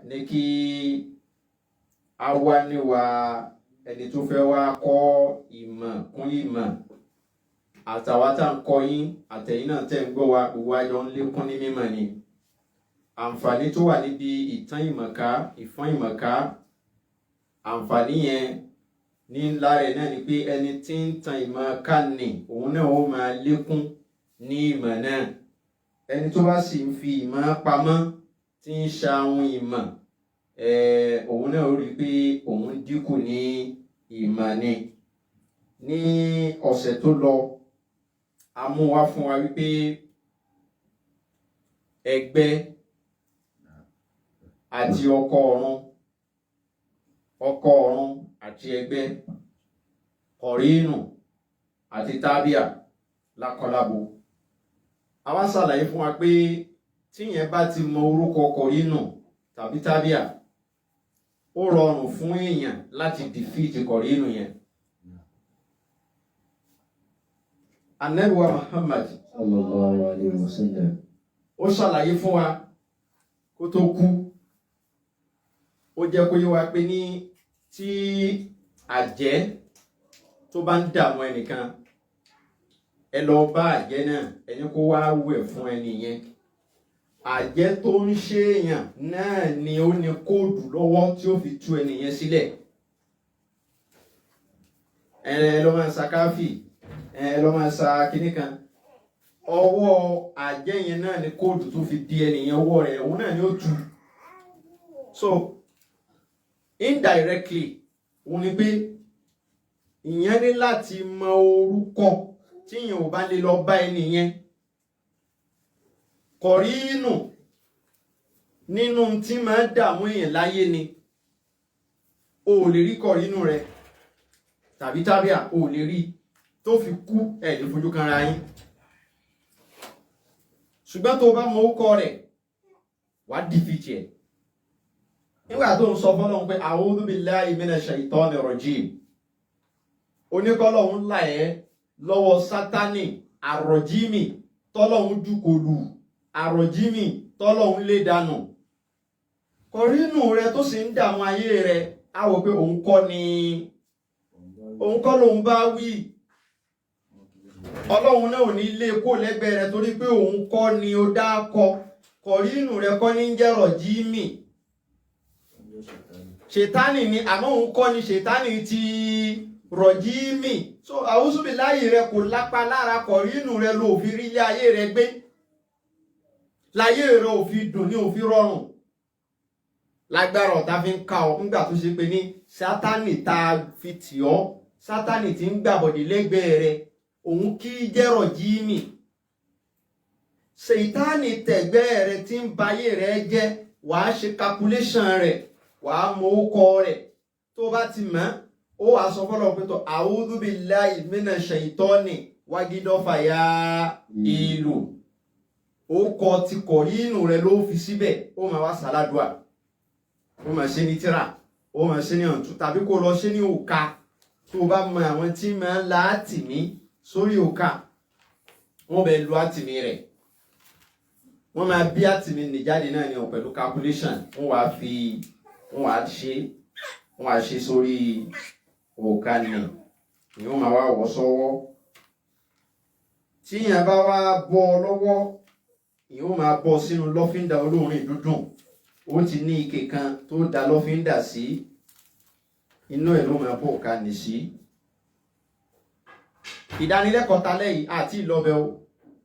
ní kí a wá níwà ẹni tó fẹ́ wá kọ́ ìmọ̀ kún ìmọ̀, àtàwátà ń kọ́ yín àtẹ̀yìn náà tẹ́ ń gbọ́ wa, gbogbo àjọ ń lékún ní mímọ̀ ni. Àǹfààní tó wà níbi ìtàn ìmọ̀ká, ìfọ́n ìmọ̀ká, àǹfààní yẹn ní ńlá rẹ̀ náà ni pé ẹni tí ń tan ìmọ̀ ká ní òun náà ó máa lékún ní ìmọ̀ náà. Ẹni tó bá sì ń fi ìmọ̀ pamọ́ tí ń ṣahun ìmọ̀, òun náà ó rí pé òun dínkù ní ìmọ̀ ni. Ní ọ̀sẹ̀ tó lọ a mú wá fún wa wípé ẹgbẹ́ àti ọkọ ọ̀run àti ẹgbẹ́, kọ̀rínù àti tábíà lákọlábo. A wá ṣàlàyé fún wa pé tíyẹn bá ti mọ orúkọ kọ̀rínù tàbí tábíà, ó rọrùn fún èèyàn láti defeat kọ̀rínù yẹn. Ànábì wa Muhammad sallallahu alaihi wasallam ó ṣàlàyé fún wa kó tó kú, ó jẹ́ kó yé wa pé ní tí àjẹ́ tó bá ń dààmú ẹnìkan, ẹ lọ bá àjẹ́ náà, ẹni kó wá wẹ̀ fún ẹni yẹn. Àjẹ́ tó ń ṣe èèyàn náà ni ó ní kóòdù lọ́wọ́ tí ó fi tú ẹni yẹn sílẹ̀. Ẹ lọ máa sa káfí, ẹ lọ máa sa kinní kan, ọwọ́ àjẹ́ yẹn náà ni kóòdù tó fi di ẹni yẹn, ọwọ́ rẹ̀ òun náà ni ó tú. So indirectly òun ni pé ìyẹn ní láti mọ orúkọ tí ìyẹn ò bá lè lọ bá ẹni yẹn. Kọ̀rínù nínú tí máa dààmú èèyàn láyé ni. O ò lè rí kọ̀rínù rẹ tàbí tábíà, o ò lè rí tó fi kú, ẹ̀ lè fojú kanra yín. Ṣùgbọ́n tó bá mọ orúkọ rẹ̀ wá defeat ẹ̀. Nígbà tó ń sọ fọ́lọ́run pé a'udhu billahi minash shaitani rajim, oníkọ́lọ́hun là ẹ́ lọ́wọ́ sátánì àrọ̀jímì tọ́lọ́hun jùkòlù, àrọ̀jímì tọ́lọ́hun lé dànù. Kọ̀rínù rẹ tó sì ń dààmú ayé rẹ, á wò pé òun kọ́ lòun bá wí. Ọlọ́run náà ò ní lé kó lẹ́gbẹ̀ẹ́ rẹ torí pé òun kọ́ ni ó dákọ. Kọ̀rínù rẹ kọ́ ní jẹ́ rọ̀jímì, ṣètánì ni, àmọ́ òun kọ́ ni ṣètánì ti rọ̀jímì. So àwùsùbìláyì rẹ kò lápá lára kọ̀rínù rẹ ló fi rí ilé ayé rẹ gbé, láyé rẹ ò fi dùn ní ò fi rọrùn. Lágbára ọ̀tá fi ń ká ọ nígbà tó ṣe pé ní sátánì tá a fi tì ọ́, sátánì tí ń gbàbọ̀dì lẹ́gbẹ̀ẹ́ rẹ, òun kì í jẹ́ rọ̀jímì. Ṣètánì tẹ̀gbẹ́ rẹ tí ń bayé rẹ jẹ́, wàá ṣe calculation rẹ̀, wàá mọ orúkọ rẹ̀. Tó bá ti mọ̀, ó wàá sọ fọ́lọ́run pé tó a'udhu billahi minash shaitani wagidọ́fà ya ìlú. Orúkọ ti kọ̀rínù rẹ ló fi síbẹ̀, ó máa wá sàládùá, ó máa ṣe ní tírà, ó máa ṣe ní ọ̀tún, tàbí kó lọ ṣe ní òka. Tó bá mọ àwọn tí máa ń la àtìmí sórí òka, wọ́n bẹ̀ lu àtìmí rẹ̀, wọ́n máa bí àtìmí nìjáde náà ní pẹ̀lú calculation, wọ́n wá ṣe sórí òka ni wọ́n máa wá wọ́ sọ́wọ́. Tí yẹn bá wá bọ́ lọ́wọ́, ìyẹn máa bọ́ sínú lọ́fíńdà olóòórùn dúdùn. Ó ti ní ike kan tó da lọ́fíńdà sí, inú ẹ̀ ló máa bọ́ òka nì sí. Ìdánilẹ́kọ̀ọ́ talẹ́ yìí àti ìlọ́bẹ̀ o,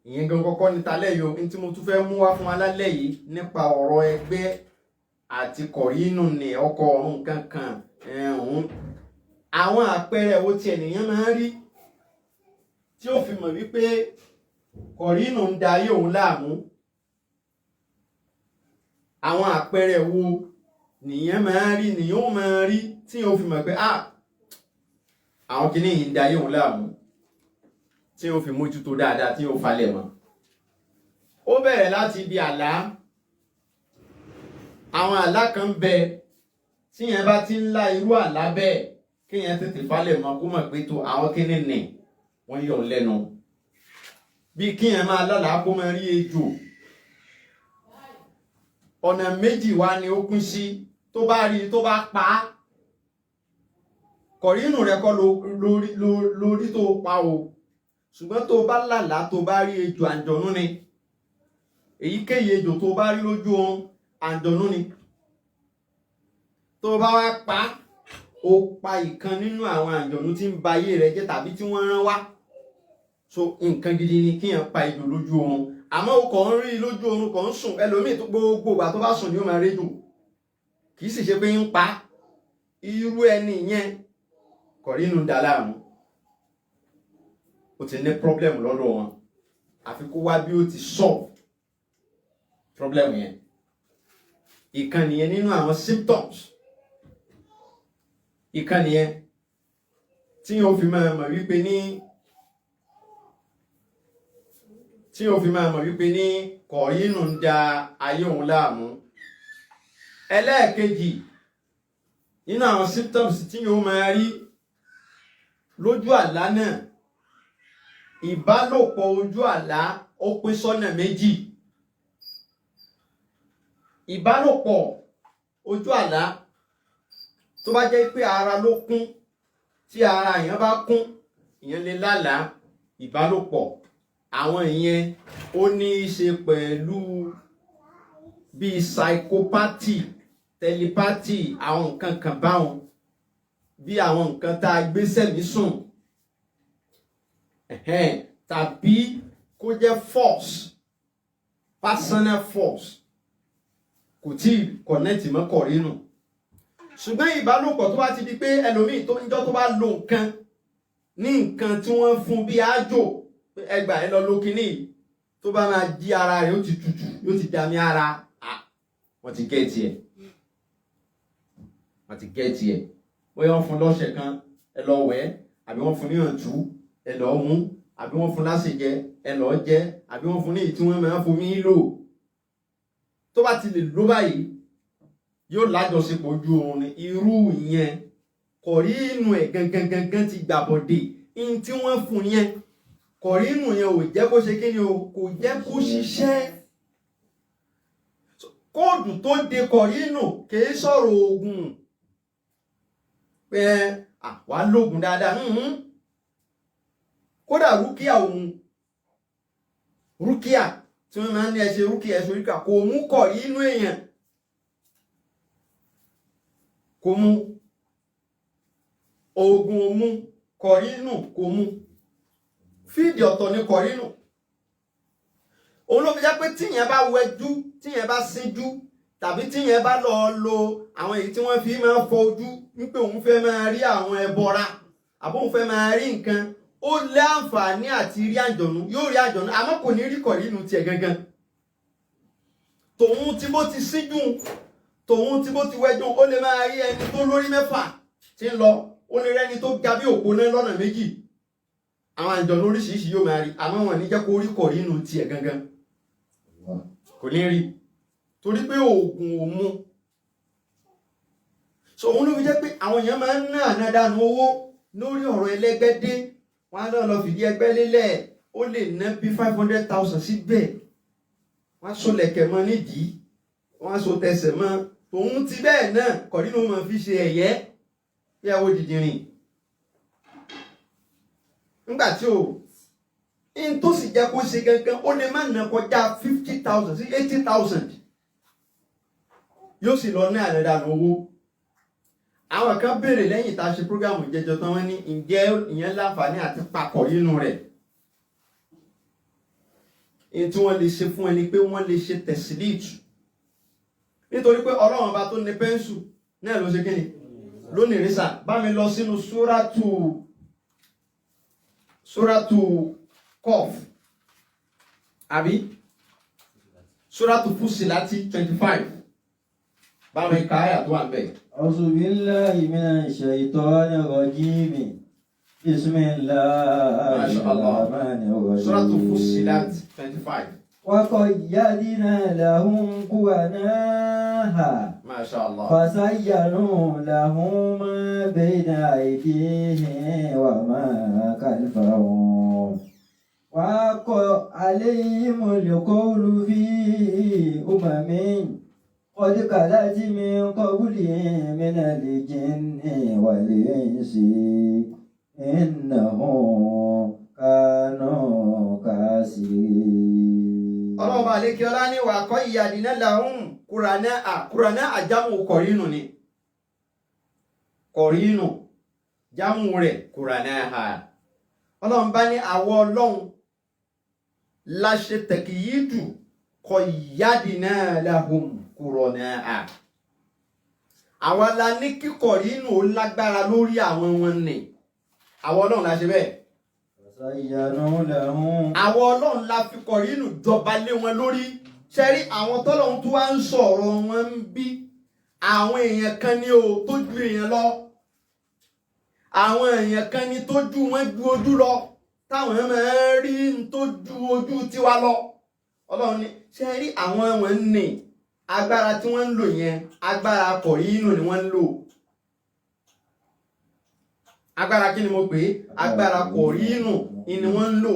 ìyẹn gan kọ́kọ́ ní talẹ́ yìí o. Ní tí mo tún fẹ́ mú wá fún alálẹ́ yìí nípa ọ̀rọ̀ ẹgbẹ́ àti kọ̀rínù ní ọkọ ọ̀run kankan ẹ̀hún. Àwọn àpẹẹrẹ wo tí ènìyàn máa ń rí tí ó fi mọ̀ wípé kọ̀rínù ń da ayé òun láàmú. Àwọn àpẹẹrẹ wo nìyẹn máa ń rí, nìyẹn ó máa rí tí ó fi mọ̀ pé àwọn kìíní yìí ń da ayé òun láàmú, tí ó fi mójútó dáadáa, tí ó falẹ̀ mọ́. Ó bẹ̀rẹ̀ láti ibi àlá. Àwọn àlá kan bẹ tí yẹn bá ti ń lá irú àlá bẹ́ẹ̀, kí yẹn tètè falẹ̀ mọ́ kó mọ̀ pé tó àwọn kíní nì wọ́n yọ̀ lẹ́nu. Bí kí yẹn máa lálàá kó máa rí ejò, ọ̀nà méjì wá ni ó pín sí. Tó bá rí tó bá pa á, kọ̀rínù rẹ kọ́ lórí tó pa o, ṣùgbọ́n tó bá lálàá tó bá rí ejò àǹjọ̀nú ni, èyíkéyìí ejò tó bá rí lójú oorun àǹjọ̀nú ni. Tó bá wá pa á, ó pa ìkan nínú àwọn àǹjọ̀nú tí ń ba ayé rẹ jẹ́ tàbí tí wọ́n rán wá. So nǹkan gidi ni kíyàn pa ejò lójú oorun. Àmọ́ o kàn ń rí lójú oorun, kàn ń sùn, ẹlòmíì tó gbogbo ìgbà tó bá sùn ni ó máa rédò, kì í sì ṣe pé ń pa á. Irú ẹni yẹn kọ̀rínù dá láàmú, ó ti ní problem lọ́dọ̀ wọn, àfi kó wá bí ó ti solve problem yẹn. Ìkan nìyẹn nínú àwọn symptoms. Ìkan nìyẹn tí yóò fi máa mọ̀ wípé ní kọ̀rínù ń da ayé òun láàmú. Ẹlẹ́ẹ̀kejì nínú àwọn symptoms tí yóò máa rí lójú àlá náà, ìbálòpọ̀ ojú àlá ó pín sọ́nà méjì. Ìbálòpọ̀ ojú àlá tó bá jẹ́ pé ara ló kún, tí ara èèyàn bá kún, ìyẹn lè lálàá ìbálòpọ̀. Àwọn ìyẹn ó ní í ṣe pẹ̀lú bí psychopathy, telepathy, àwọn nǹkan kan báwọn, bí àwọn nǹkan tá a gbé sẹ́mi sùn, tàbí kó jẹ́ force, personal force, kò tí ì kọ̀nẹ́tì mọ́ kọ̀rínù. Ṣùgbọ́n ìbálòpọ̀ tó bá ti di pé ẹlòmíì tó ń jọ́ tó bá lo nǹkan ní nǹkan tí wọ́n fún bí ájò, ẹgbà ẹ lọ lo kíní, tó bá máa jí ara rẹ̀ ó ti tutù, yóò ti dàmí ara, wọ́n ti gẹ́ẹ̀tì ẹ̀. Bóyá wọ́n fún lọ́ṣẹ̀ kan, ẹ lọ wẹ̀, àbí wọ́n fún ní ọ̀tú, ẹ lọ mú, àbí wọ́n fún lásìjẹ, ẹ lọ jẹ, àbí wọ́n fún ní èyí tí wọ́n máa fomi lò. Tó bá ti lè lò báyìí, yóò lájọṣepọ̀ ojú oorun ni. Irú ìyẹn kọ̀rínù ẹ̀ gangan ti gbàbọ̀dé. In tí wọ́n fún yẹn, kọ̀rínù yẹn ò jẹ́ kó ṣe kí ni o, kò jẹ́ kó ṣiṣẹ́. Kóòdù tó de kọ̀rínù kìí sọ̀rọ̀ oògùn pé wàá lóògùn dáadáa. Kódà rúkíà òun, rúkíà tí wọ́n máa ń ní ẹ ṣe rúkíà ẹ̀ṣọ́ ríkà kò mú kọ̀rínù èèyàn, kò mú oògùn, ò mú kọ̀rínù, kò mú fíìdì ọ̀tọ̀ ní kọ̀rínù. Òun ló fi jẹ́ pé tíyẹn bá wẹjú, tíyẹn bá síjú, tàbí tíyẹn bá lọ lo àwọn èyí tí wọ́n fi máa fọ ojú wípé òun fẹ́ máa rí àwọn ẹbọra, àbóun fẹ́ máa rí nǹkan, ó lé àǹfààní àti rí àjọ̀nú, yóò rí àjọ̀nú, àmọ́ kò ní rí kọ̀rínù tiẹ̀ gangan. Tòun tí bó ti síjú, tòun tí bó ti wẹjú, ó lè máa rí ẹni tó lórí mẹ́fà tí ń lọ, ó lè rí ẹni tó ga bí òpó náà lọ́nà méjì. Àwọn àjọ̀nú oríṣiríṣi yóò máa rí, àmọ́ wọn ní jẹ́ kó rí kọ̀rínù tiẹ̀ gangan, kò ní rí, torí pé oògùn ò mú. So òun ló fi jẹ́ pé àwọn èèyàn máa ń ná ànádànù owó lórí ọ̀rọ̀ ẹlẹ́gbẹ́dé. Wọ́n á lọ fìdí ẹgbẹ́ lélẹ̀, ó lè ná bí 500,000 síbẹ̀. Wọ́n á so lẹ̀kẹ̀ mọ́ nídìí, wọ́n á so tẹsẹ̀ mọ́. Tòun ti bẹ́ẹ̀ náà kọ̀rínù máa fi ṣe ẹ̀yẹ́ bí ẹwọ́ dìdìrìn. Nígbà tí in tó sì jẹ́ kó ṣe gangan, ó lè má ná kọjá 50,000 sí 80,000. Yóò sì lọ ní ànádànù owó. Àwọn kan béèrè lẹ́yìn tá a ṣe prógámù jẹjọ tán, wọ́n ní ǹjẹ́ ìyẹn láǹfààní àti papọ̀ nínú rẹ̀. Èyí tí wọ́n lè ṣe fún ẹni pé wọ́n lè ṣe tẹ̀sílíìtù, nítorí pé Ọlọ́run bá tó ní pẹ́ńsù náà ló ṣe kíni lónìí rísà. Bá mi lọ sínú súrátù Qaf, àbí súrátù Fussilati 25. Bá mi ka àyà tó wà ń bẹ̀. أعوذ بالله من الشيطان الرجيم بسم الله الرحمن الرحيم. سورة فصلت 25. وقيدنا لهم قرناها ما شاء الله. فزينوا لهم ما بين أيديهم وما خلفهم وحق عليهم القول في أمم قد خلت من قبلهم من الجن والإنس إنهم كانوا خاسرين. ọlọ́ọ̀bà àlékè ọlá ní wà kọ́ ìyàdínà làwọn kùrànà àjámù kọ̀rínù ni kọ̀rínù jámù rẹ̀ kùrànà ha ọlọ́run bá ní àwọ ọlọ́run láṣẹ tẹ̀kìyìdù kọ̀ ìyàdínà làwọn kùrànà ha àwọn la ní kí kọ̀rínù ó lágbára lórí àwọn wọn ni àwọn ọlọ́run la ṣe bẹ́ẹ̀. Àwọn ọlọ́run la fi kọ̀rínù jọba lé wọn lórí. Ṣẹ́rí àwọn tọ́lọ́run tó wá ń sọ̀rọ̀ wọn ń bí àwọn èèyàn kan ní o tó ju èèyàn lọ. Àwọn èèyàn kan ní tó ju wọn ju ojú lọ. Táwọn máa ń rí tó ju ojú tiwa lọ. Ọlọ́run ní ṣẹ́rí àwọn wọn ní agbára tí wọ́n ń lò yẹn agbára kọ̀rínù ni wọ́n ń lò. Agbára kí ni mo pè é? Agbára kọ̀rínù ni wọ́n ń lò.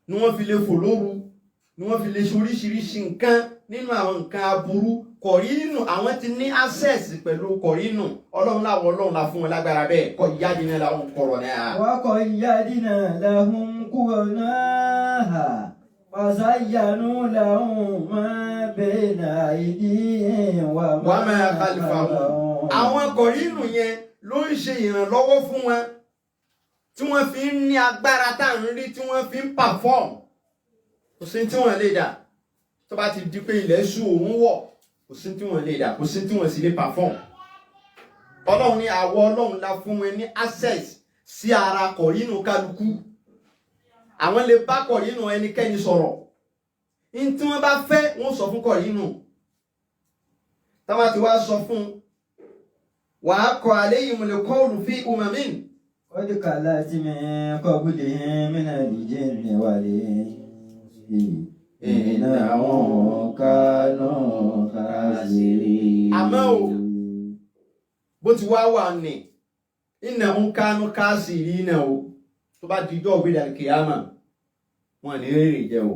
Ni wọ́n fi lè fò lóru, ni wọ́n fi lè ṣe oríṣiríṣi nǹkan nínú àwọn nǹkan aburú. Kọ̀rínù àwọn ti ní access pẹ̀lú kọ̀rínù. Ọlọ́run láwọn ọlọ́run la fún wọn lágbára bẹ́ẹ̀. Kọ́ ìyádìí láwọn kọ̀rọ̀ náà. Wa qayyadna lahum quranaha fazayyanu lahum ma bayna aydihim wa ma khalfahum. Àwọn kọ̀rínù yẹn ló ń ṣe ìrànlọ́wọ́ fún wọn tí wọ́n fi ń ní agbára tá à ń rí tí wọ́n fi ń perform. Kò sí tí wọ́n lè dà tó bá ti di pé ilẹ̀ ṣú òun wọ̀ kò sí tí wọ́n lè dà kò sí tí wọ́n sì lè perform. Ọlọ́run ní àwọ ọlọ́run la fún wọn ní access sí ara kọ̀rínù kálukú. Àwọn lè bá kọ̀rínù ẹnikẹ́ni sọ̀rọ̀. Ní tí wọ́n bá fẹ́ wọ́n sọ fún kọ̀rínù. Táwọn ti wá sọ fún وحق عليهم القول في أمم قد خلت من قبلهم من الجن والإنس إنهم كانوا خاسرين. àmọ́ o bó ti wá wà ní إنهم كانوا خاسرين náà o tó bá dijọ́ òbí al-qiyāmah wọn ní rèrè jẹ́ o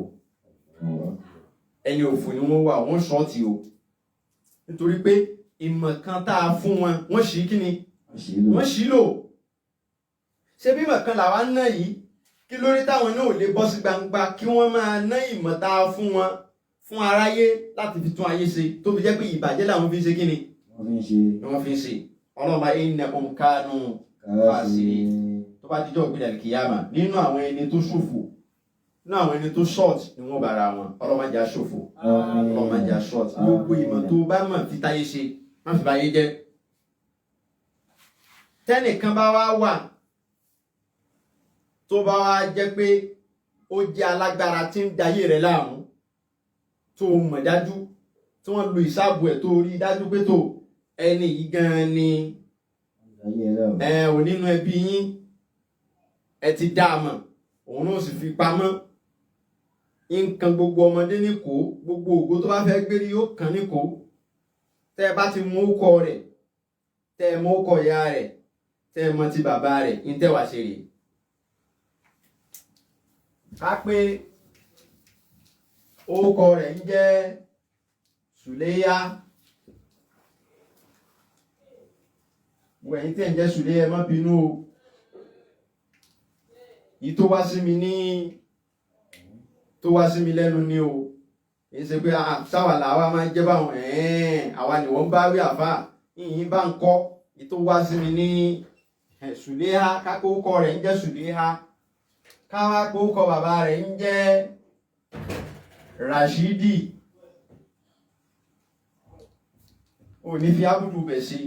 ẹni òfò ni wọ́n wà wọ́n ṣọ́ọ̀tì o nítorí pé ìmọ̀ kan tá a fún wọn wọ́n ṣì kí ni wọ́n ṣì lò ṣé bí ìmọ̀ kan làwa ń ná yìí kí lórí táwọn náà ò lè bọ́ sí gbangba kí wọ́n máa ná ìmọ̀ tá a fún wọn fún aráyé láti fi tún ayé ṣe tó fi jẹ́ pé ìbàjẹ́ làwọn fi ń ṣe kí ni wọ́n fi ń ṣe ọlọ́mọ innahum kanu khasirin tó bá dijọ́ ògbìn al-qiyāmah nínú àwọn ẹni tó ṣòfò nínú àwọn ẹni tó short ni wọ́n bára wọn ọlọ́mọdé aṣòfò ọlọ́mọdé aṣọ́ọ̀tì gbogbo ìmọ̀ tó bá mọ̀ fi táyé ṣe má fi báyé jẹ́. Tẹ́nìkan bá wá wà tó bá wá jẹ́ pé ó jẹ́ alágbára tí ń dayé rẹ̀ láàmú tó mọ̀ dájú tí wọ́n lo ìsáàbù ẹ̀ tó rí dájú pé tó ẹni yìí gan-an ni ò nínú ẹbí yín ẹ ti dá a mọ̀ òun náà sì fi pamọ́ nǹkan gbogbo ọmọdé níkò gbogbo ògo tó bá fẹ́ gbérí yóò kàn níkò tẹ́ ẹ bá ti mú ọkọ rẹ̀ tẹ́ ẹ mú ọkọ ìyá rẹ̀ tẹ́ ẹ mọ ti bàbá rẹ̀ ní tẹ́wàá ṣe rèé. ká pé orúkọ rẹ̀ ń jẹ́ Sùléyá wẹ̀yìn tẹ́ ń jẹ́ Sùléyá ẹ má bínú o yìí tó wá sí mi lẹ́nu ní o èyí ṣe pé sáwà làwa máa ń jẹ́ báwọn àwa ni wọ́n bá wí àfà yìnyín bá ń kọ́ yìí tó wá sí mi ní Sùléhá kákókọ rẹ̀ ń jẹ́ Sùléhá káwá kókọ bàbá rẹ̀ ń jẹ́ Rashidi ò ní fi ábùdù bẹ̀ sí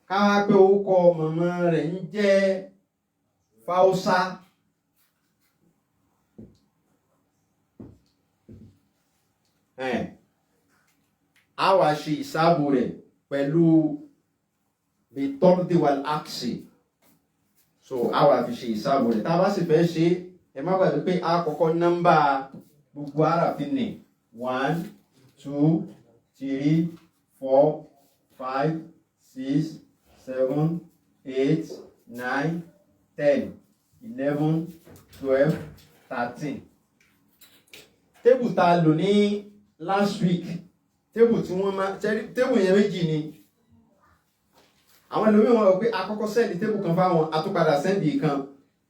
káwá pé orúkọ màmá rẹ̀ ń jẹ́ Fáúsá. A wá ṣe ìsáàbò rẹ̀ pẹ̀lú bitọ́rọ̀dì wal aksi so a wá fi ṣe ìsáàbò rẹ̀ tá a bá sì fẹ́ ṣe ẹ má gbàgbé pé a kọ́kọ́ nọ́mbà gbogbo àràfin ní 1 2 3 4 5 6 7 8 9 10 11 12 13 tébù tá a lò ní last week tébù tí wọ́n máa tébù yẹn méjì ni àwọn ẹlòmíì wọn rò pé àkọ́kọ́ sẹ́ndì tébù kan fáwọn àtúpadà sẹ́ndì kan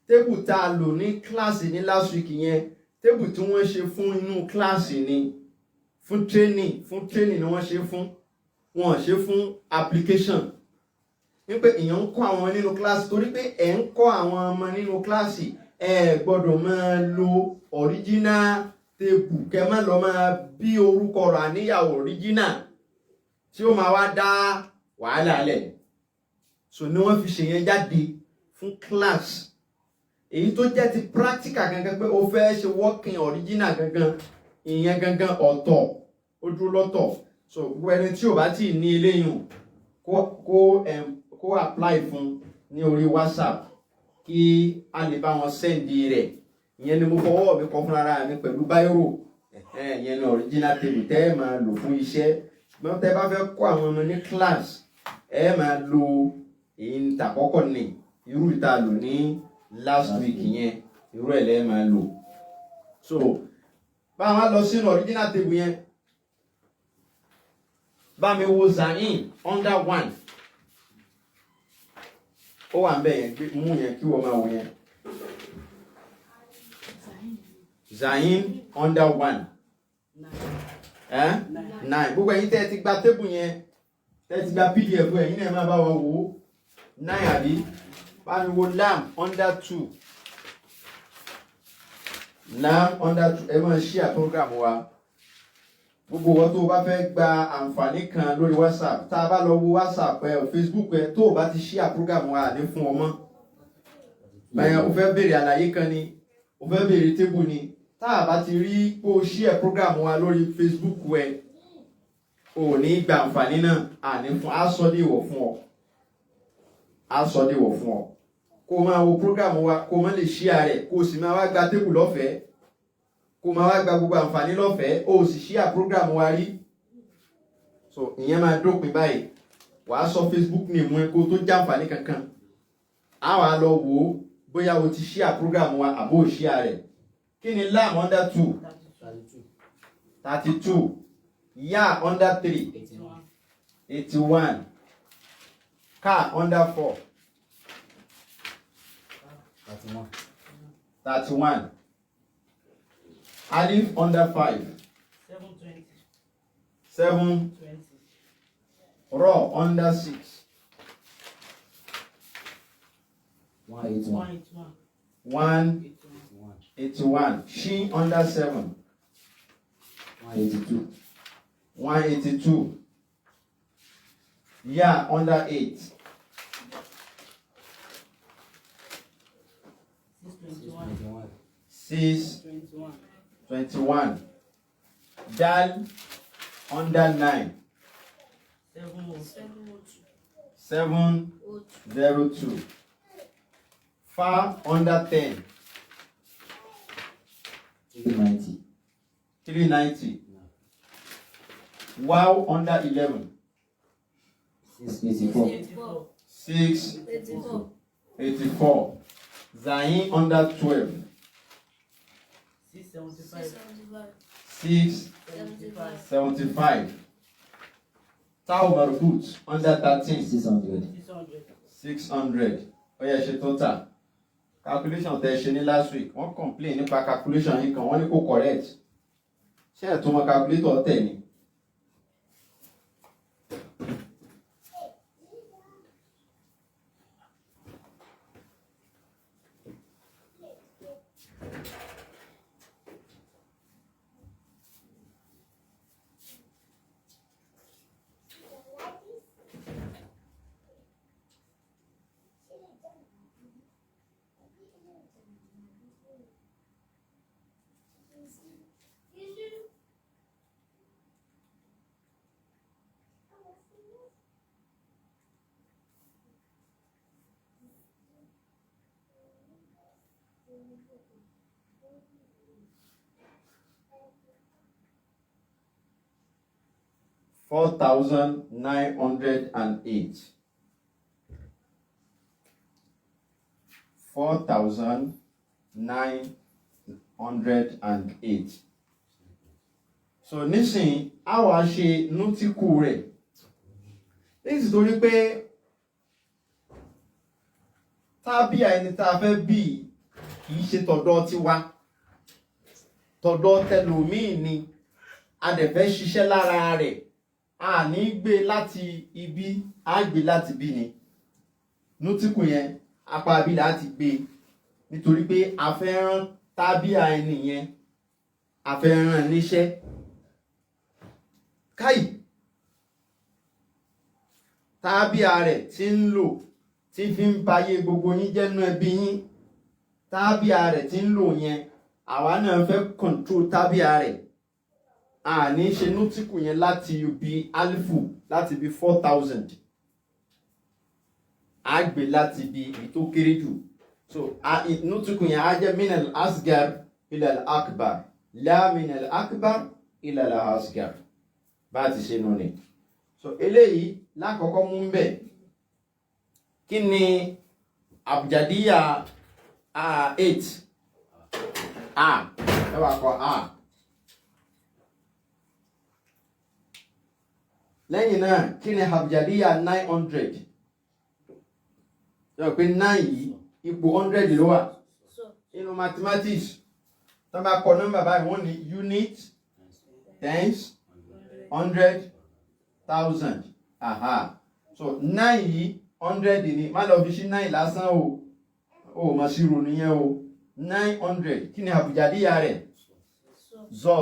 tébù tá a lò ní kíláàsì ní last week yẹn tébù tí wọ́n ṣe fún inú kíláàsì ni fún training ni wọ́n ṣe fún wọn ṣe fún application wípé èèyàn ń kọ́ àwọn ọmọ nínú kíláàsì torí pé ẹ̀ ń kọ́ àwọn ọmọ nínú kíláàsì ẹ gbọ́dọ̀ máa lo original tébù kẹ má lọ máa bí orúkọ rà níyàwó original tí ó máa wá dá wàhálà lẹ̀ so ni wọ́n fi ṣe yẹn jáde fún class èyí tó jẹ́ ti practical gangan pé o fẹ́ ṣe working original gangan ìyẹn gangan ọ̀tọ̀ ó dúró lọ́tọ̀ so gbogbo ẹni tí ò bá tí ì ní eléyìí kó apply fún ní orí WhatsApp kí a lè bá wọn sẹ́ndì rẹ̀ ìyẹn ni mo fọwọ́ mi kọ́ fún ara mi pẹ̀lú báírò ìyẹn ni original table tẹ́ ẹ máa lò fún iṣẹ́ ṣùgbọ́n tẹ́ bá fẹ́ kọ́ àwọn ọmọ ní class ẹ máa lo èyí ní tàkọ́kọ́ ní irú ìta lò ní last week yẹn irú ẹ̀ lẹ́ máa lò so bá wọn lọ sínú original table yẹn bá mi wo zain under 1 ó wà ń bẹ̀ yẹn mú yẹn kí wọ́n máa wò yẹn zain under 1 9 gbogbo ẹ̀yin tẹ́ ẹ ti gba tébù yẹn tẹ́ ẹ ti gba pdf ẹ̀yin náà máa bá wọn wò ó 9 àbí bá mi wo lam under 2 lam under 2 ẹ máa share program wa gbogbo wọn tó o bá fẹ́ gba àǹfààní kan lórí WhatsApp tá a bá lọ wo WhatsApp ẹ Facebook ẹ tó o bá ti share program wa ní fún ọmọ báyẹn o fẹ́ béèrè àlàyé kan ni o fẹ́ béèrè tébù ni tá a bá ti rí pé o share program wa lórí Facebook ẹ o ní gba àǹfààní náà àní fún asọ́dẹ̀wọ̀ fún ọ asọ́dẹ̀wọ̀ fún ọ kó o máa wo program wa kó o máa lè share rẹ̀ kó o sì máa wá gba tébù lọ́fẹ̀ẹ́ kó máa wá gba gbogbo àǹfààní lọ́fẹ̀ẹ́ ó sì share program wa rí so ìyẹn máa dópin báyìí wàá sọ Facebook ní ìmú ẹ kó tó jàǹfààní kankan á wàá lọ wò ó bóyá o ti share program wa àbó o share rẹ̀ kí ni lam under 2 32 ya under 3 81 ka under 4 31 alif under 5 7 raw under 6 181 she under 7 182 ya under 8 621 dal under 9 702 fa under 10 390 wow under 11 684 zain under 12 675 tau marbuut under 13 600 ó yẹ ṣe total calculation tẹ́ ṣe ní last week wọ́n complain nípa calculation yìí kan wọ́n ní kò correct ṣé ẹ̀ tó mọ calculator tẹ̀ ni. $4,908 $4,908 so nísìn a wá ṣe nútíkù rẹ̀ nítorí pé tábíà ẹni tá a fẹ́ bí kìí ṣe tọ̀dọ̀ tiwa, tọ̀dọ̀ tẹlòmíì ni a dẹ̀ fẹ́ ṣiṣẹ́ lára rẹ̀, a ní gbé láti ibi, a gbé láti bí ni. Nútíkù yẹn apá bí láti gbé nítorí pé a fẹ́ rán tábíà ẹni yẹn, a fẹ́ rán níṣẹ́. Káì tábíà rẹ̀ tí ń lò tí fi ń bayé gbogbo yín jẹ́nu ẹbí yín, tábíà rẹ̀ tí ń lò yẹn àwa náà fẹ́ control tábíà rẹ̀. A ní ṣe nútíkù yẹn láti bí alifu láti bí 4,000, a gbé láti bí tó kéré jù. So nútíkù yẹn á jẹ́ minal asgar ilal akbar, la minal akbar ilal asgar, bá ti ṣe nù ni. So eléyìí lákọ̀ọ́kọ́ mú ń bẹ̀. Kí ni abjadiya 8? Ẹ wá kọ a. Lẹ́yìn náà kí ni abjadiya 900? Yọ pé 9 yìí ipò 100 ló wà inú mathematics. Tó bá kọ nọ́mbà báyìí wọ́n ní unit, tens, 100, 1000. Aha. So 9 yìí 100 ni, má lọ fi sí 9 lásán o mọ̀ sí ronú yẹn o. 900 kí ni abjadiya rẹ̀? Zọ.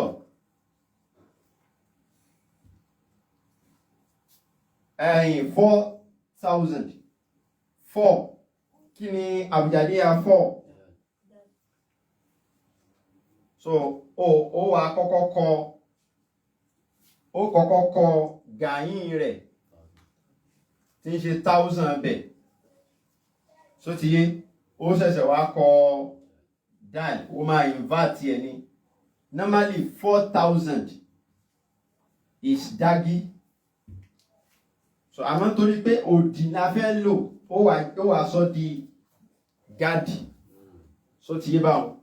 Ẹ̀yìn 4,000. 4 kí ni abjadiya 4? So ó wá kọ́kọ́ kọ gàyín rẹ̀ tí ń ṣe 1000 bẹ̀. So ti yé, ó ṣẹ̀ṣẹ̀ wá kọ dal, ó máa invert ẹ̀ ní. Normally 4,000 is dagi. So àmọ́ torí pé òdì la fẹ́ lò, ó wá sọ di gadi. So ti yé báwọn.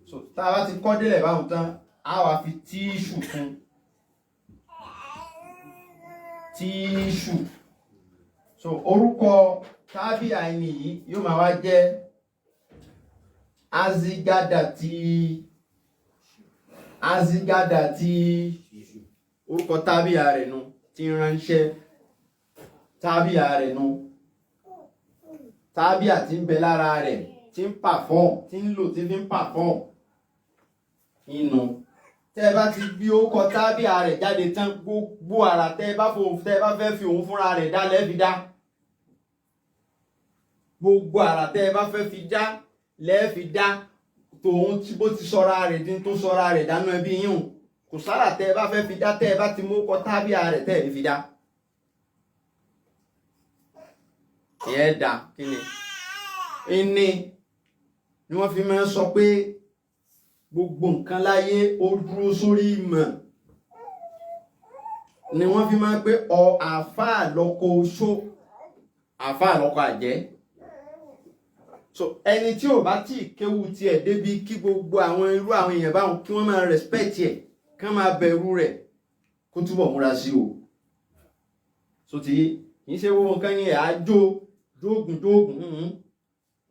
So tá a bá ti kọ́ délẹ̀ báwọn tán, a wá fi tíṣù fún. Tíṣù. So orúkọ tábíà ẹni yìí yóò máa wá jẹ́ azigada tí orúkọ tábíà rẹ̀ nu tí ń ránṣẹ́, tábíà rẹ̀ nu, tábíà tí ń bẹ lára rẹ̀ tí ń perform, tí ń lò, tí fi ń perform inú. Tẹ́ bá ti gbé orúkọ tábíà rẹ̀ jáde tán, gbogbo ara tẹ́ bá fẹ́ fi òun fúnra rẹ̀ dá lẹ́fi dá. Gbogbo ara tẹ́ bá fẹ́ fi dá lẹ́fi dá. Tòun tí bó ti sọ́ra rẹ̀ dín tó sọ́ra rẹ̀ dánú ẹbí yín, kò sára tẹ́ bá fẹ́ fi dá tẹ́ bá ti mú orúkọ tábíà rẹ̀ tẹ́ fi dá. Ìyẹn dá kí ni? Ìní ni wọ́n fi máa ń sọ pé gbogbo nǹkan láyé ó dúró sórí ìmọ̀. Ni wọ́n fi máa ń pé àfáà lọ́kọ oṣó, àfáà lọ́kọ àjẹ́. So ẹni tí ò bá tí kéwú tiẹ̀ débi kí gbogbo àwọn irú àwọn èèyàn báwọn kí wọ́n máa respect ẹ̀, kí wọ́n máa bẹ̀rù rẹ̀, kó túbọ̀ múra sí o. So ti kì í ṣe gbogbo nǹkan yẹn dóògùn.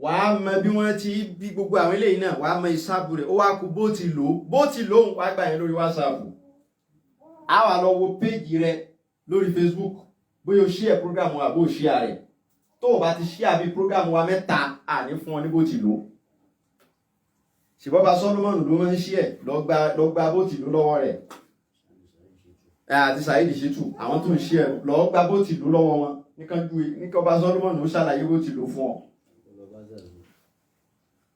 Wàá mọ bí wọ́n ti bí gbogbo àwọn eléyìí náà, wàá mọ ìsáàbù rẹ̀, ó wá kú bó ti lò wá gbà yẹn lórí WhatsApp. A wà lọ wo péjì rẹ̀ lórí Facebook bóyá o share program wa bó share rẹ̀. Tó o bá ti share bí program wa 3, àní fún ọ ní bó ti lò. Ṣèbọ́ba Solomon ló máa ń share, lọ gba bó ti lò lọ́wọ́ rẹ̀. Àti Saheed Shittu àwọn tó ń share, lọ gba bó ti lò lọ́wọ́ wọn. Ní kọba Solomon ló ṣàlàyé bó ti lò fún ọ.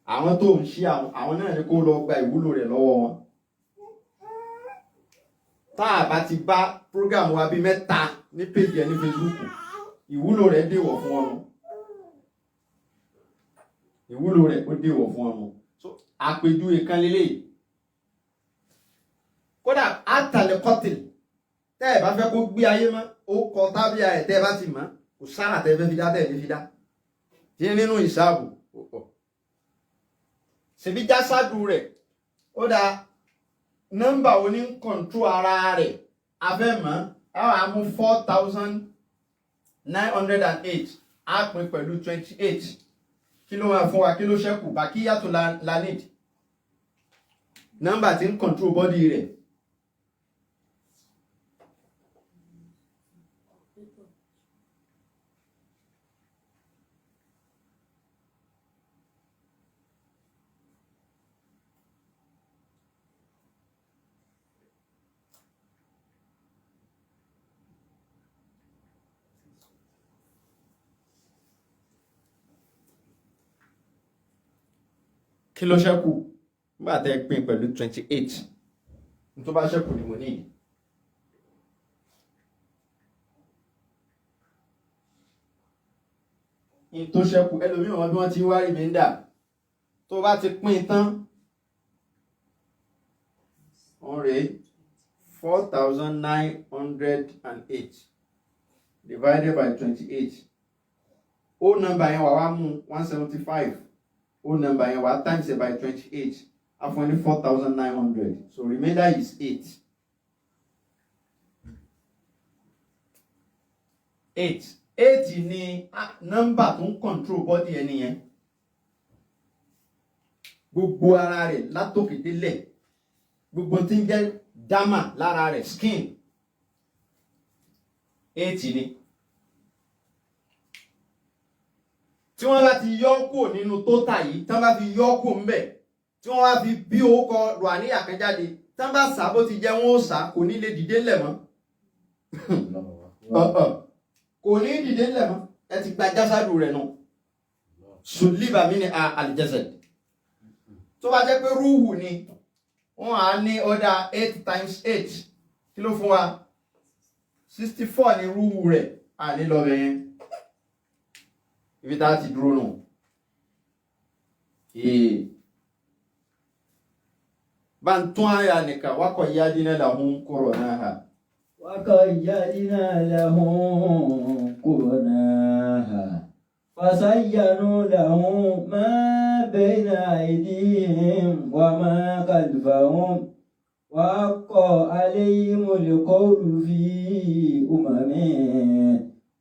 Àwọn tó ń share àwọn náà ní kó lọ gba ìwúlò rẹ̀ lọ́wọ́ wọn. Tá a bá ti bá program wa bí 3 ní page ẹ ní Facebook, ìwúlò rẹ̀ déwọ̀ fún ọmọ. Ìwúlò rẹ̀ ó déwọ̀ fún ọmọ. So àpèjúwe kan lélẹ̀. Kódà àtàlẹ̀ kọ́tìl tẹ́ ẹ bá fẹ́ kó gbé ayé mọ́, ó kọ tábíà ẹ̀ tẹ́ ẹ bá ti mọ̀, kò sára tẹ́ ẹ fẹ́ fi dá tẹ́ ẹ fi dá. Tí nínú ìsáàbù ṣèbí jásádù rẹ̀ ó dáa nọ́mbà wo ní control ara rẹ̀ afẹ́mọ́ a mú 4,908 a pín pẹ̀lú 28 kí ló máa fún wa kí ló ṣẹ́kù bàkíyàtò la need nọ́mbà tí ń control body rẹ̀. Kí ló ṣẹ́kù nígbà tẹ́ pín pẹ̀lú 28 tó bá ṣẹ́kù ni mo ní in tó ṣẹ́kù ẹlòmíràn wọn bí wọ́n ti wá rìmẹ́ndà tó bá ti pín tán wọ́n rèé 4,908 divided by 28 ó nọ́mbà yẹn wà wá mú 175 ó nọ́mbà yẹn wà times it by 28 after 4,900 so remainder is 8 ni nọ́mbà tó ń control body ẹni yẹn gbogbo ara rẹ̀ látòkè délẹ̀ gbogbo tí ń jẹ́ dámà lára rẹ̀ skin 8 ni tí wọ́n bá ti yọ kúrò nínú tótà yìí tí wọ́n bá fi yọ kúrò ńbẹ̀ tí wọ́n bá fi bí orúkọ rùhàníyà kan jáde tí wọ́n bá sá bó ti jẹ́ wọ́n ó sá kò ní lè dìde ńlẹ̀ mọ́ kò ní dìde ńlẹ̀ mọ́ ẹ ti gba jásádù rẹ̀ nù sùlíbà mí ni àlìjẹsẹ̀ tó bá jẹ́ pé rúhù ni wọ́n á ní ọ̀dà 8 times 8 kí ló fún wa 64 ní rúhù rẹ̀ àní lọ́bẹ̀ yẹn ibi tá ti dúró nù bá ń tún àyà nìkan wákọ̀ yá dínà làwọn kúrò náà ha وقيدنا لهم قرناها فزينوا لهم ما بين أيديهم وما خلفهم وحق عليهم القول في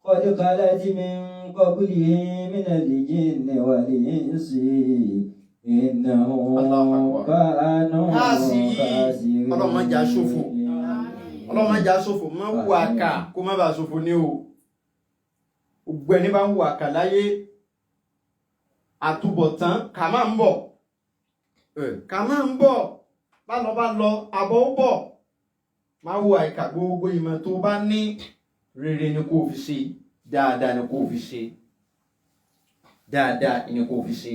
قد خلت من قبلهم من الجن والإنس إنهم كانوا خاسرين. Ọlọ́run má jà ṣòfò má wù àkà kó má bàa ṣòfò ní o gbogbo ẹni bá ń wù àkà láyé àtúbọ̀tán kà máa ń bọ̀ bá lọ àbọ̀ ó bọ̀ má wù àkà gbogbo ìmọ̀ tó bá ní rere ni kó fi ṣe dáadáa ni kó fi ṣe dáadáa ni kó fi ṣe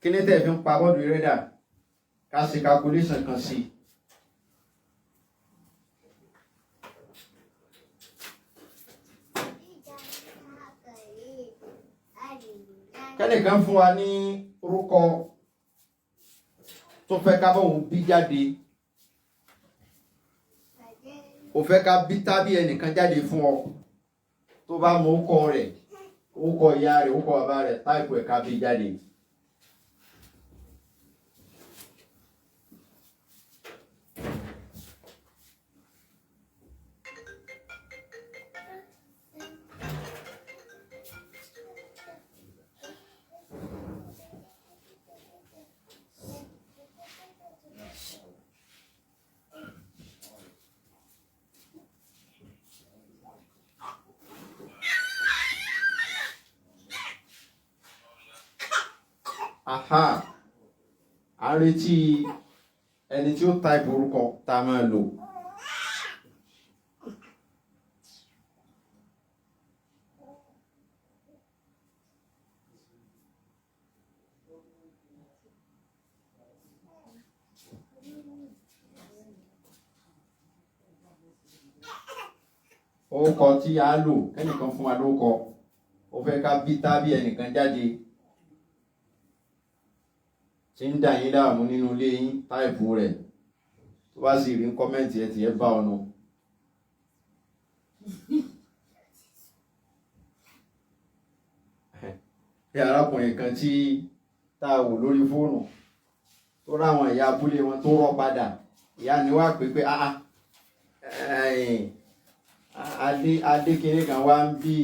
kí ní tẹ̀ fi ń pa bọ́ọ̀dù rẹ́dà ká ṣe calculation kan sí kẹ́nìkan fún wa ní orúkọ tó fẹ́ ká bọ́hùn bí jáde ó fẹ́ ká bí tábí ẹnìkan jáde fún ọ tó bá mọ orúkọ rẹ̀ orúkọ ìyá rẹ̀ orúkọ bàbá rẹ̀ táìpù ẹ̀ ká bí jáde. Aha, a retí ẹni tí ó type orúkọ tá máa lò. Orúkọ tí a lò kẹ́nìkan fún wa lórúkọ ó fẹ́ ká bí tábí ẹnìkan jáde tí ń dà yín láàmú nínú ilé yín táìpù rẹ̀ tó bá sì rí kọ́mẹ́ǹtì ẹ̀ tí ẹ bá ọ̀nà. Ẹ arákùnrin kan tí tá a wò lórí fóònù tó ráwọn ìyá abúlé wọn tó rọ́ padà ìyá ni wá pé adé kéré kan wá ń bí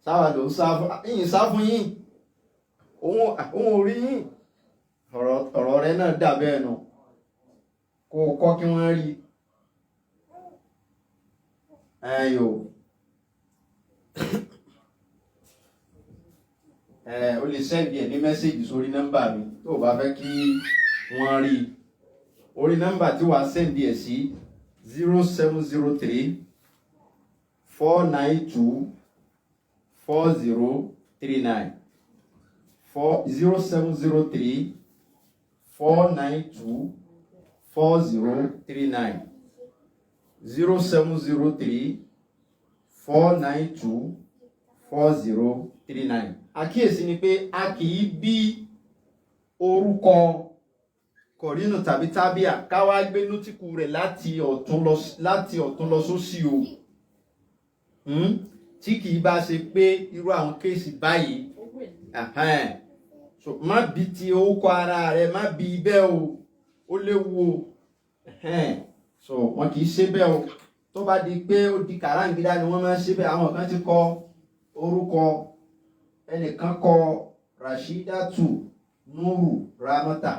sáwà ló ń sá fún yín òun ò rí yín ọ̀rọ̀ rẹ náà dà bẹ́ẹ̀ nù kó o kọ́ kí wọ́n rí ẹ̀yò o lè sẹ́ndì ẹ̀ ní mẹ́sẹ̀jì sórí nọ́mbà mi tó o bá fẹ́ kí wọ́n rí orí nọ́mbà tí wàá sẹ́ndì ẹ̀ sí 0703 492 4039 0703 492 4039 0703 492 4039. Àkíyèsí ni pé a kì í bí orúkọ kọ̀rínù tàbí tábíà ká wá gbé nútíkù rẹ̀ láti ọ̀tún lọ sósì o. Tí kì í bá ṣe pé irú àwọn kéèsì báyìí so má bí ti orúkọ ara rẹ̀ má bí bẹ́ẹ̀ o ó léwu o so wọn kì í ṣe bẹ́ẹ̀ o tó bá di pé ó di kàráǹgídá ni wọ́n máa ń ṣe bẹ́ẹ̀ àwọn kan ti kọ orúkọ ẹnìkan kọ Rashidatu Nuru Ramata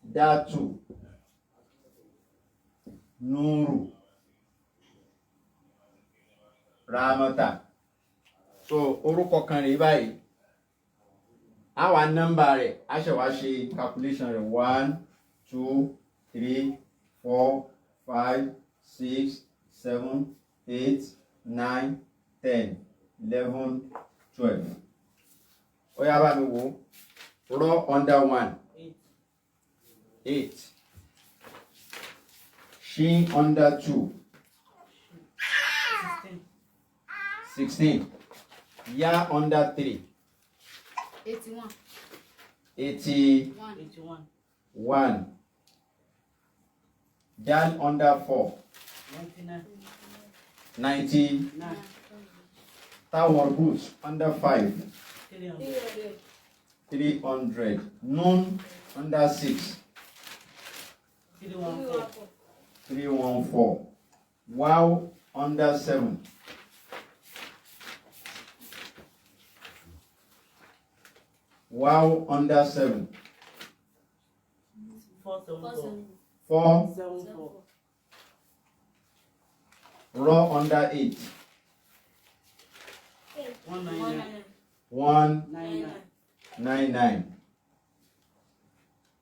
Rashidatu Nuru Ramata so orúkọ kan rèé báyìí àwa nọ́mbà rẹ̀ a ṣe wá ṣe calculation rẹ̀ 1 2 3 4 5 6 7 8 9 10 11 12 ó yá bá mi wò raw under 1 8 shin under 2 16 ya under 3 81 dal under 4 99 tower boots under 5 300 nun under 6 314 wow under 7 wow under 7 4 raw under 8 199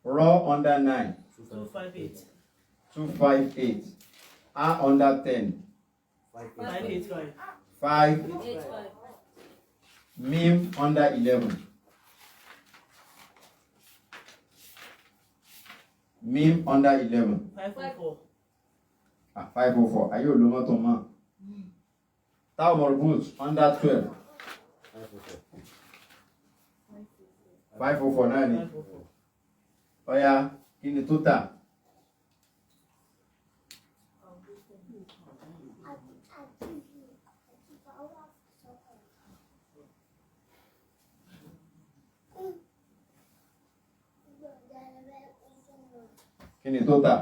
raw under 9 258 r under 10 5 mim under 11 mim under 11 504 ayé olómọ́tò mọ́ tower boots under 12 504 náà ni ọ̀yá kí ni tó tà kí ni tó tà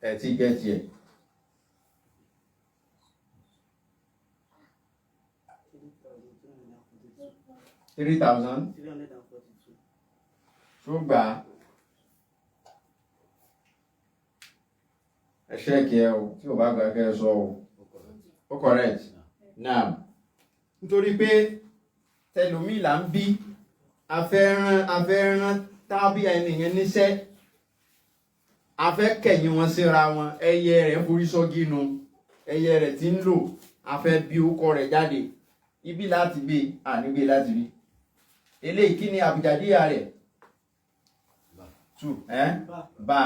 ẹ ti gẹ́tì ẹ̀ 3,000 tó gbà ẹ ṣẹ́ẹ̀kì ẹ o tí o bá gbà kẹ́ ẹ sọ o correct now nítorí pé tẹlòmí là ń bí afẹ́ràn tàbí ẹnìyàn níṣẹ́ afẹ́ kẹ̀yìn wọn síra wọn ẹyẹ rẹ̀ forí sọ́gí nu ẹyẹ rẹ̀ tí ń lò afẹ́ bí orúkọ rẹ̀ jáde ibi láti gbé ànígbé láti rí eléyìí kí ni àbùjádíyà rẹ̀ 2 bá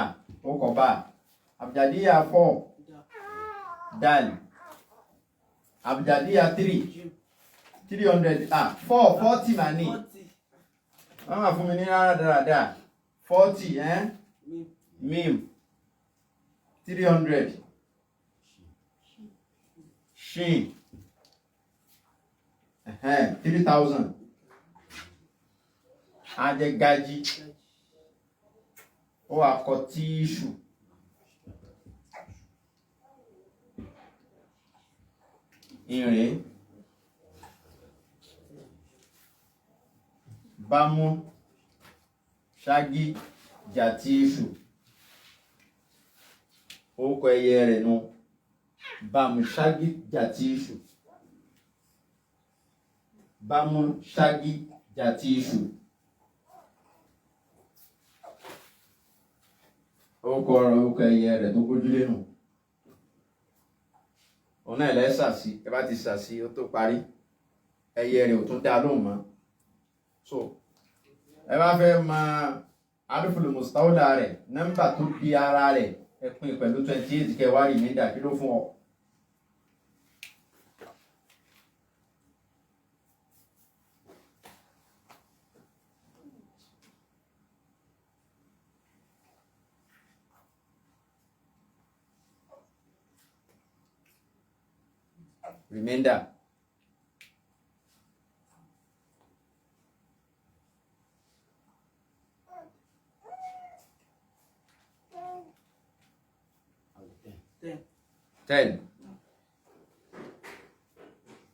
orúkọ bá àbùjádíyà 4 dal abjadiya 300 440 mà ní wọ́n máa fún mi ní rárá dáradára 40 mim 300 shin 3000 adẹ́gájí ó wà kọ tíṣù ìrìn bámú ṣágí jàtíṣù orúkọ ẹyẹ rẹ̀ nù bámú ṣágí jàtíṣù bámú ṣágí jàtíṣù orúkọ ẹyẹ rẹ̀ tó gbójúlé nù ọ̀nà ẹ̀lẹ́ sàsí ẹ bá ti sàsí ó tó parí ẹyẹ rẹ̀ ò tún dá lóhùn mọ́ so ẹ bá fẹ́ mọ adúfúlù mùsùtáwùlà rẹ̀ nọ́mbà tó di ara rẹ̀ ẹ pín pẹ̀lú 28 kẹwàá rí mi dà kí ló fún ọ. Remainder. Ten.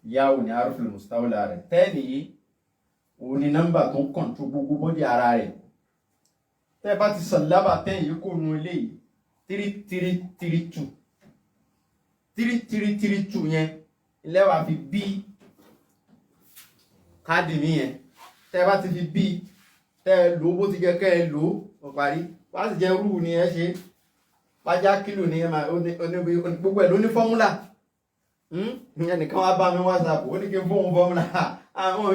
Yáwò ní arúfin mustawla rẹ̀. 10 yìí, òun ni nọ́mbà tó ń kọ̀ntró gbogbo bọ́dí ara rẹ̀. Tẹ́ bá ti sàlábà 10 yìí kò nù ilé yìí, 3332. 3332 yẹn, ilẹ̀ wà fi bí káàdì mi yẹn. Tẹ́ bá ti fi bí, tẹ́ lò bó ti kẹ́kẹ́ lò ó parí. Wá sì jẹ́ rúù ni ẹ ṣe. Pàjá kílò ní ẹmà gbogbo ẹ̀ ló ní fọ́múlà. Ẹnìkan wá bá mi WhatsApp ó ní kí n fóun fọ́múlà. Àwọn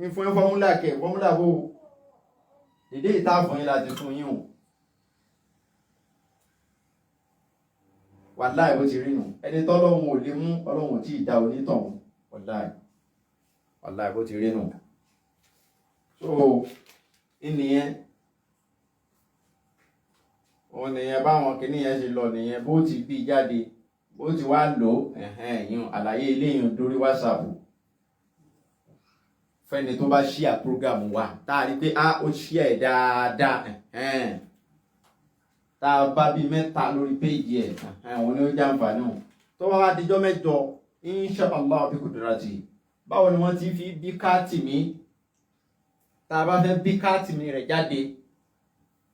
ìfún fọ́múlà kẹ̀ fọ́múlà bó dédé ìtàfún yín láti fún yín o. Wàláì bó ti rí nù. Ẹni tọ́lọ́hun ò lè mú Ọlọ́hun tí ìdá onítọ̀hún. Wàláì bó ti rí nù. So ìnìyẹn òun nìyẹn báwọn kìíní yẹn ṣe lọ nìyẹn bó ti bí jáde bó ti wá lò yún àlàyé eléyìn dórí WhatsApp fẹ́ni tó bá ṣíà program wa táàrí pé ó ṣíà ẹ̀ dáadáa tá a bá bí mẹ́ta lórí péjì ẹ̀ òun ni ó jàǹfààní o tó bá wá dijọ́ mẹ́jọ inshallah bí kudrati báwo ni wọ́n ti fi bí káàtì mi tá a bá fẹ́ bí káàtì mi rẹ̀ jáde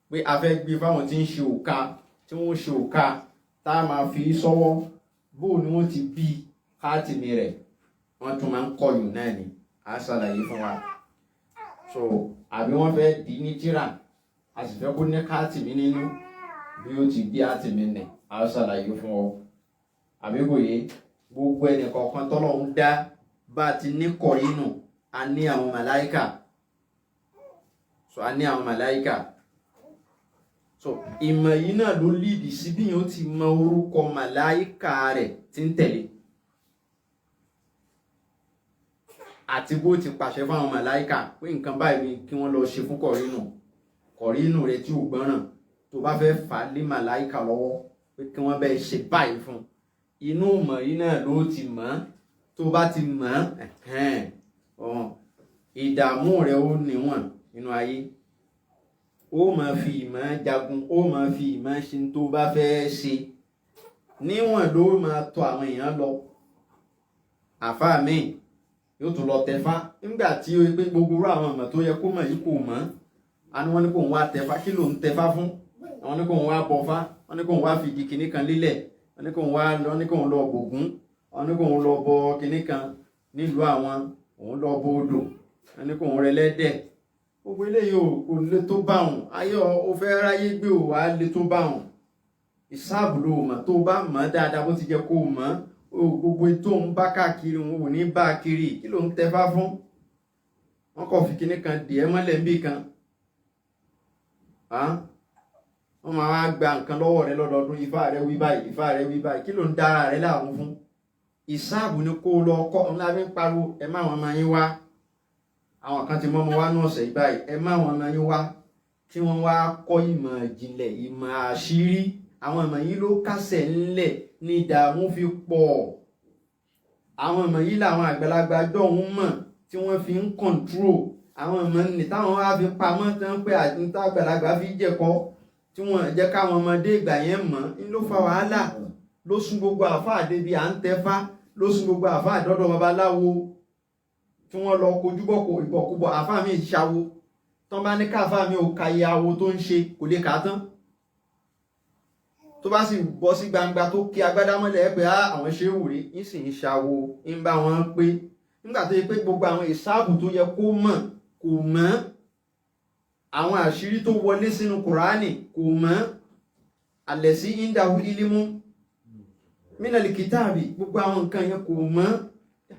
pé a fẹ́ gbé fáwọn tí ń ṣe òka tí wọ́n ṣe òka tá a máa fi sọ́wọ́ bó ni wọ́n ti bí káàtìmí rẹ̀ wọ́n tún máa ń kọyùn náà ni a ṣàlàyé fún wa so àbí wọ́n fẹ́ dì ní tírà a sì fẹ́ kó ní káàtìmí nínú bí ó ti bí káàtìmí nẹ̀ a ṣàlàyé fún ọ àbí kò yé gbogbo ẹnì kọ̀ọ̀kan tọ́lọ́hun dá bá a ti ní kọ̀rínù a ní àwọn màláíkà so a ní àwọn màláíkà so ìmọ̀ yìí náà ló lídì sí bí yóò ti mọ orúkọ màláíkà rẹ̀ tí ń tẹ̀lé àti bó ti pàṣẹ fáwọn màláíkà pé nǹkan báyìí ni kí wọ́n lọ ṣe fún kọ̀rínù rẹ̀ tí ò gbọ́ràn tó bá fẹ́ fà á lé màláíkà lọ́wọ́ pé kí wọ́n bẹ́ẹ̀ ṣe báyìí fún inú ìmọ̀ yìí náà ló ti mọ̀ tó bá ti mọ̀ ìdààmú rẹ̀ ó níwọ̀n nínú ayé ó máa fi ìmọ̀ jagun ó máa fi ìmọ̀ ṣe tó bá fẹ́ ṣe níwọ̀n ló máa tọ̀ àwọn èèyàn lọ àfáà mi yóò tún lọ tẹfá nígbà tí ó pé gbogbo àwọn ọmọ tó yẹ kó mọ̀ yìí kò mọ̀ àni wọ́n ní kó ń wá tẹfá kí ló ń tẹfá fún wọ́n ní kó ń wá bọfá wọ́n ní kó ń wá fìdí kinní kan lílẹ̀ wọ́n ní kó ń lọ bògún wọ́n ní kó ń lọ bọ kinní kan nílùú àwọn òun lọ bọ odò wọ́n ní kó ń rẹlẹ́dẹ̀ gbogbo eléyìí ò lè tó bá wọn ayọ̀ ó fẹ́ ráyé gbé ò wá lè tó bá wọn ìsáàbù ló mọ̀ tó bá mọ̀ dáadáa bó ti jẹ́ kó mọ̀ gbogbo tó ń bá káàkiri òun ò ní bá kiri kí ló ń tẹfá fún wọn kò fi kinní kan dì ẹ́ mọ́lẹ̀ níbì kan wọ́n máa wá gba nǹkan lọ́wọ́ rẹ lọ́dọọdún, ifá rẹ wí báyìí, ifá rẹ wí báyìí, kí ló ń dára rẹ láàmú fún? Ìsáàbù ni kó lọ kọ́ ńlá fi ń pariwo ẹ má wọn máa yín wá. Àwọn kan ti mọ́mọ́ wá ní ọ̀sẹ̀ yìí báyìí, ẹ má wọn máa yín wá tí wọ́n wá kọ́ ìmọ̀ ìjìnlẹ̀, ìmọ̀ àṣírí. Àwọn ìmọ̀ yìí ló kásẹ̀ ńlẹ̀ ní ìdààmú fi pọ̀. Àwọn ìmọ̀ yìí làwọn àgbàlagbà dọ̀hún mọ̀ tí wọ́n fi ń kọ̀ǹtró. Àwọn ìmọ̀ ní táwọn wá fi pamọ́ tí wọ́n pé àtúntà àgbàlagbà fi jẹ̀kọ́ tí wọ́n jẹ́ káwọn ọmọdé ìgbà yẹn mọ̀ ń ló fa wàhálà, ló sún gbogbo àfáà débi à ń tẹfá, ló sún gbogbo àfáà dọ́dọ̀ babaláwo tí wọ́n lọ kojú bọ̀kọ̀ ìbọ̀kúbọ̀. Àfáà mi ṣàwo tán bá ní káfáà mi ò ka iye awo tó ń ṣe kò lè kà á tán. Tó bá sì bọ́ sí gbangba tó kí agbádá mọ́lẹ̀ pé àwọn ṣe wùrí ń sì ń ṣàwo ń bá wọn pé nígbà tó yẹ pé gbogbo àwọn ìsáàbù tó yẹ kó mọ̀ kò mọ̀, àwọn àṣírí tó wọlé sínú Kùránì kò mọ̀. Àlẹ́sí indahu ilimu minal kitabi, gbogbo àwọn nǹkan yẹn kò mọ̀.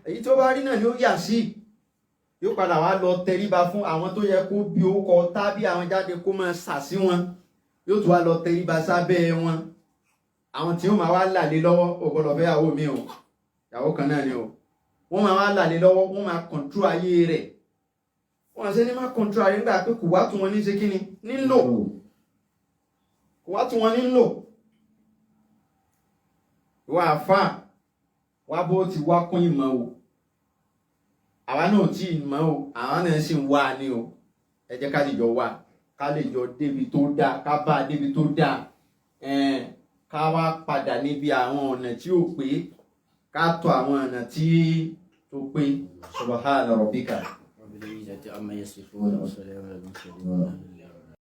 Èyí tó bá rí náà ni ó yà sí, yóò padà wá lọ tẹríba fún àwọn tó yẹ kó bí orúkọ tábí àwọn jáde kó máa sà sí wọn, yóò tún wá lọ tẹríba sábẹ́ wọn. Àwọn tí ó máa wá làlé lọ́wọ́ ògbọ́dọ̀ fẹ́ ìyàwó mi o, ìyàwó kan náà ni o, wọ́n máa wá làlé lọ́wọ́, wọ́n máa kọ̀ntró ayé rẹ̀. Wọ́n ṣe ní máa kọ̀ntró ayé nígbà pé kò wá tún wọn ní ṣe kíni nílò, kò wá tún wọn nílò. Ìwọ àfáà wá bó ti wá kún ìmọ̀ o, àwa náà tí ìmọ̀ o, àwọn náà sì ń wá ní o. Ẹ jẹ́ ká lè jọ wá, ká lè jọ débi tó dáa, ká bá débi tó dáa. Ká wá padà níbi àwọn ọ̀nà tí ó pé, ká tọ̀ àwọn ọ̀nà tí tó pé. Subhana rabbika.